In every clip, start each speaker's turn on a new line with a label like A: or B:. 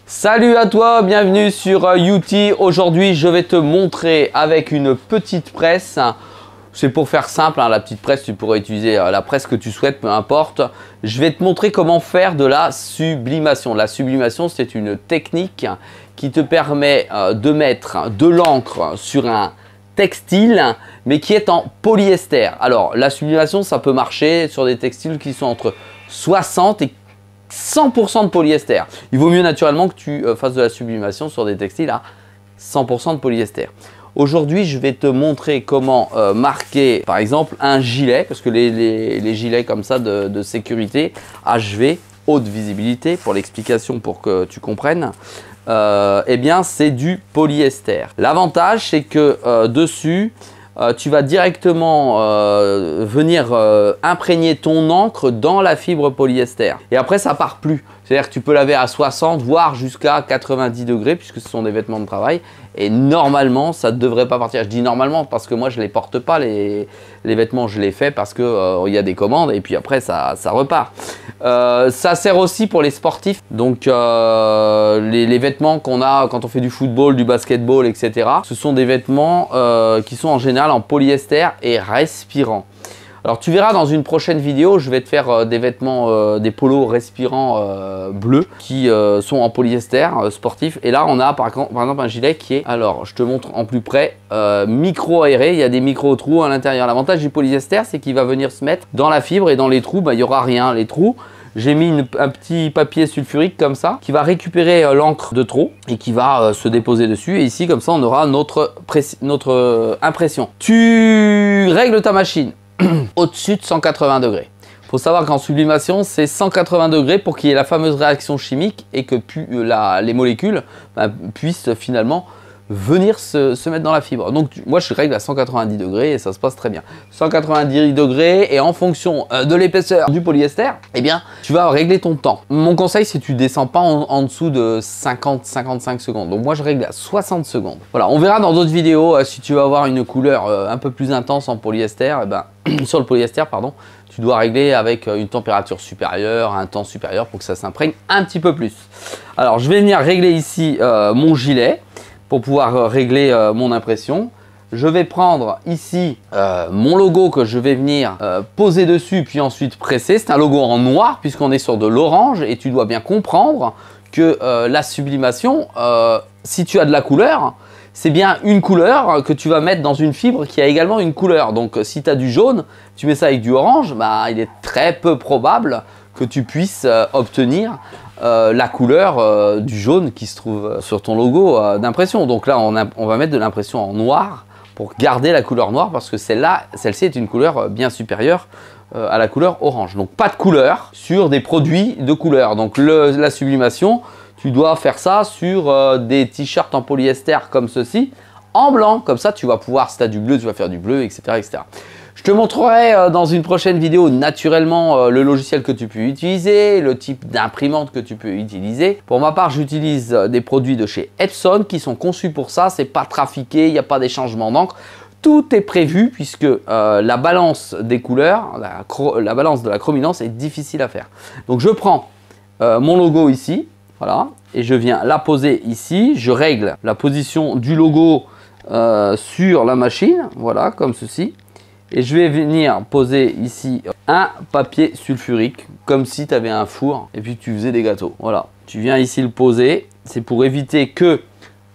A: Salut à toi, bienvenue sur Youti. Aujourd'hui, je vais te montrer avec une petite presse. C'est pour faire simple, hein, la petite presse, tu pourrais utiliser la presse que tu souhaites, peu importe. Je vais te montrer comment faire de la sublimation. La sublimation, c'est une technique qui te permet de mettre de l'encre sur un textile, mais qui est en polyester. Alors, la sublimation, ça peut marcher sur des textiles qui sont entre 60 et 100% de polyester. Il vaut mieux naturellement que tu fasses de la sublimation sur des textiles à 100% de polyester. Aujourd'hui, je vais te montrer comment marquer par exemple un gilet, parce que les gilets comme ça de sécurité HV, haute visibilité, pour l'explication pour que tu comprennes, eh bien c'est du polyester. L'avantage, c'est que dessus, tu vas directement venir imprégner ton encre dans la fibre polyester. Et après, ça part plus. C'est-à-dire que tu peux laver à 60, voire jusqu'à 90 degrés, puisque ce sont des vêtements de travail. Et normalement, ça ne devrait pas partir. Je dis normalement parce que moi, je ne les porte pas, les vêtements, je les fais parce qu'il y a des commandes et puis après, ça repart. Ça sert aussi pour les sportifs. Donc, les vêtements qu'on a quand on fait du football, du basketball, etc. Ce sont des vêtements qui sont en général en polyester et respirants. Alors tu verras dans une prochaine vidéo, je vais te faire des vêtements, des polos respirants bleus qui sont en polyester sportif. Et là on a par exemple un gilet qui est, alors je te montre en plus près, micro-aéré. Il y a des micro-trous à l'intérieur. L'avantage du polyester, c'est qu'il va venir se mettre dans la fibre et dans les trous, il n'y aura rien. Les trous, j'ai mis un petit papier sulfurique comme ça qui va récupérer l'encre de trop et qui va se déposer dessus. Et ici comme ça on aura notre impression. Tu règles ta machine au-dessus de 180 degrés. Il faut savoir qu'en sublimation, c'est 180 degrés pour qu'il y ait la fameuse réaction chimique et que les molécules puissent finalement venir se mettre dans la fibre. Donc moi je règle à 190 degrés et ça se passe très bien. 190 degrés et en fonction de l'épaisseur du polyester, eh bien tu vas régler ton temps. Mon conseil, c'est que tu ne descends pas en dessous de 50-55 secondes. Donc moi je règle à 60 secondes. Voilà, on verra dans d'autres vidéos si tu veux avoir une couleur un peu plus intense en polyester, eh ben, sur le polyester, pardon, tu dois régler avec une température supérieure, un temps supérieur pour que ça s'imprègne un petit peu plus. Alors je vais venir régler ici mon gilet pour pouvoir régler mon impression. Je vais prendre ici mon logo que je vais venir poser dessus puis ensuite presser. C'est un logo en noir puisqu'on est sur de l'orange et tu dois bien comprendre que la sublimation, si tu as de la couleur, c'est bien une couleur que tu vas mettre dans une fibre qui a également une couleur. Donc si tu as du jaune, tu mets ça avec du orange, il est très peu probable que tu puisses obtenir la couleur du jaune qui se trouve sur ton logo d'impression. Donc là, on va mettre de l'impression en noir pour garder la couleur noire parce que celle-ci est une couleur bien supérieure à la couleur orange. Donc pas de couleur sur des produits de couleur. Donc la sublimation, tu dois faire ça sur des t-shirts en polyester comme ceci, en blanc. Comme ça, tu vas pouvoir, si tu as du bleu, tu vas faire du bleu, etc. etc. Je te montrerai dans une prochaine vidéo naturellement le logiciel que tu peux utiliser, le type d'imprimante que tu peux utiliser. Pour ma part, j'utilise des produits de chez Epson qui sont conçus pour ça. C'est pas trafiqué, il n'y a pas d'échangement d'encre. Tout est prévu puisque la balance des couleurs, la balance de la chrominance est difficile à faire. Donc je prends mon logo ici, voilà, et je viens la poser ici. Je règle la position du logo sur la machine, voilà, comme ceci. Et je vais venir poser ici un papier sulfurique, comme si tu avais un four et puis tu faisais des gâteaux. Voilà, tu viens ici le poser. C'est pour éviter que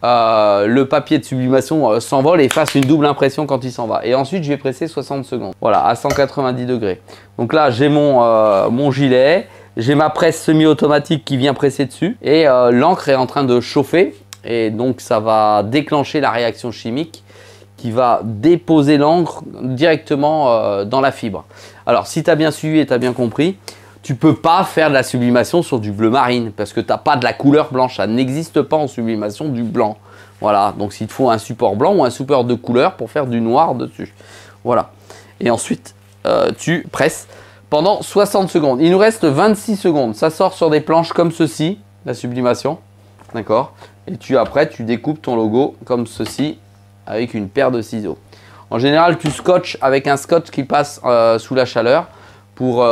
A: le papier de sublimation s'envole et fasse une double impression quand il s'en va. Et ensuite, je vais presser 60 secondes. Voilà, à 190 degrés. Donc là, j'ai mon gilet. J'ai ma presse semi-automatique qui vient presser dessus. Et l'encre est en train de chauffer. Et donc, ça va déclencher la réaction chimique qui va déposer l'encre directement dans la fibre. Alors, si tu as bien suivi et tu as bien compris, tu ne peux pas faire de la sublimation sur du bleu marine parce que tu n'as pas de la couleur blanche. Ça n'existe pas en sublimation du blanc. Voilà, donc il te faut un support blanc ou un support de couleur pour faire du noir dessus. Voilà. Et ensuite, tu presses pendant 60 secondes. Il nous reste 26 secondes. Ça sort sur des planches comme ceci, la sublimation. D'accord. Et après, tu découpes ton logo comme ceci, avec une paire de ciseaux. En général, tu scotches avec un scotch qui passe sous la chaleur pour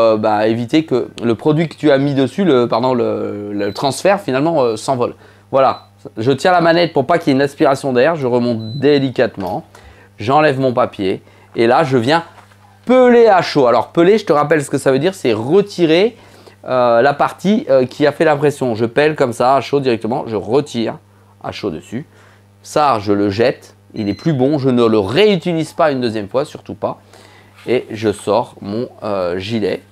A: éviter que le produit que tu as mis dessus, le transfert finalement s'envole. Voilà, je tiens la manette pour pas qu'il y ait une aspiration d'air, je remonte délicatement, j'enlève mon papier et là je viens peler à chaud. Alors peler, je te rappelle ce que ça veut dire, c'est retirer la partie qui a fait l'impression. Je pèle comme ça à chaud directement, je retire à chaud dessus. Ça, je le jette, il est plus bon, je ne le réutilise pas une deuxième fois, surtout pas. Et je sors mon gilet,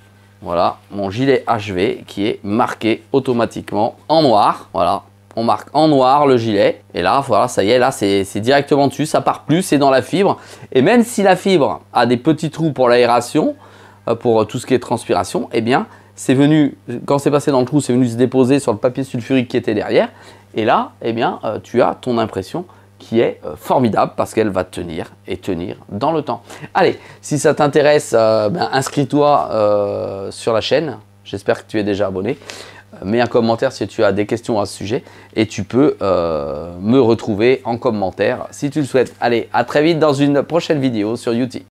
A: voilà, mon gilet HV qui est marqué automatiquement en noir. Voilà, on marque en noir le gilet. Et là, voilà, ça y est, là, c'est directement dessus, ça part plus, c'est dans la fibre. Et même si la fibre a des petits trous pour l'aération, pour tout ce qui est transpiration, eh bien, c'est venu, quand c'est passé dans le trou, c'est venu se déposer sur le papier sulfurique qui était derrière. Et là, eh bien, tu as ton impression qui est formidable parce qu'elle va tenir et tenir dans le temps. Allez, si ça t'intéresse, inscris-toi sur la chaîne. J'espère que tu es déjà abonné. Mets un commentaire si tu as des questions à ce sujet et tu peux me retrouver en commentaire si tu le souhaites. Allez, à très vite dans une prochaine vidéo sur YouTube.